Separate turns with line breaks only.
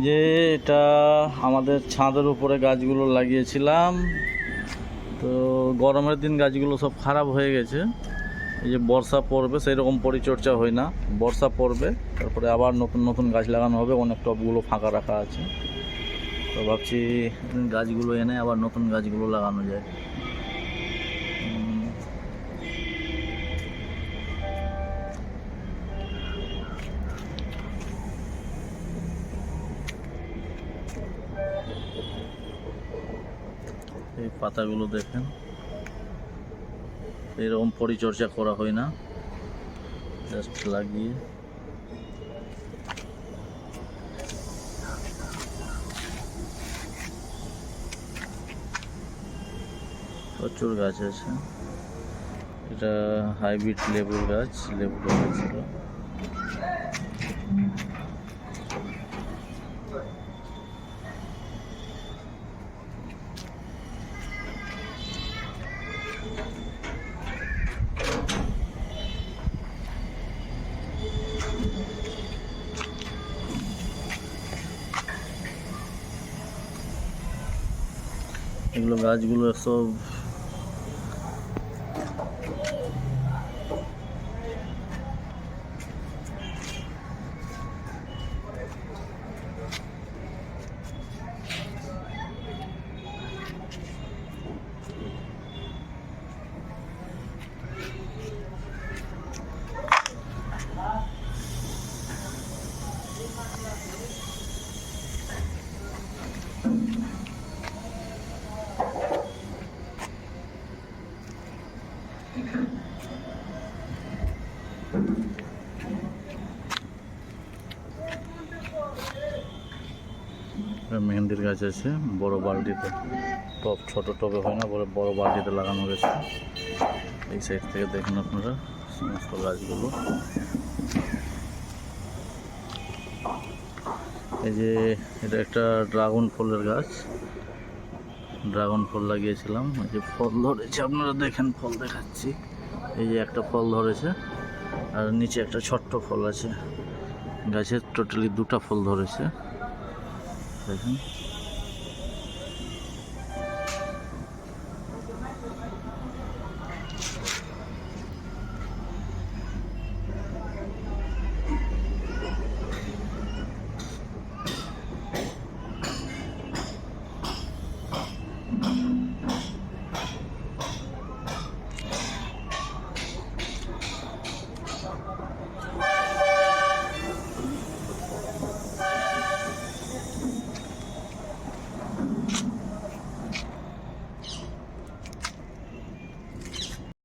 যে এটা আমাদের ছাদের উপরে গাছগুলো লাগিয়েছিলাম, তো গরমের দিন গাছগুলো সব খারাপ হয়ে গেছে। এই যে বর্ষা পড়বে, সেই রকম পরিচর্যা হয় না। বর্ষা পড়বে, তারপরে আবার নতুন নতুন গাছ লাগানো হবে। অনেক টবগুলো ফাঁকা রাখা আছে, তো ভাবছি গাছগুলো এনে আবার নতুন গাছগুলো লাগানো যায়। এই পাতাগুলো দেখেন, এরকম পরিচর্যা করা হয় না, জাস্ট লাগিয়ে। প্রচুর গাছ আছে। এটা হাইব্রিড লেবুর গাছ, লেবু ছিল। এগুলো গাছগুলো সব মেহেন্দির গাছ আছে বড় বালতিতে, টব ছোট টবে হয় না, বড় বালতিতে লাগানো গেছে। এই সাইড থেকে দেখুন আপনারা সমস্ত গাছগুলো। এই যে এটা একটা ড্রাগন ফলের গাছ, ড্রাগন ফল লাগিয়েছিলাম। এই যে ফল ধরেছে, আপনারা দেখেন, ফল দেখাচ্ছি। এই যে একটা ফল ধরেছে, আর নিচে একটা ছোট্ট ফল আছে। গাছের টোটালি দুটা ফল ধরেছে, দেখেন।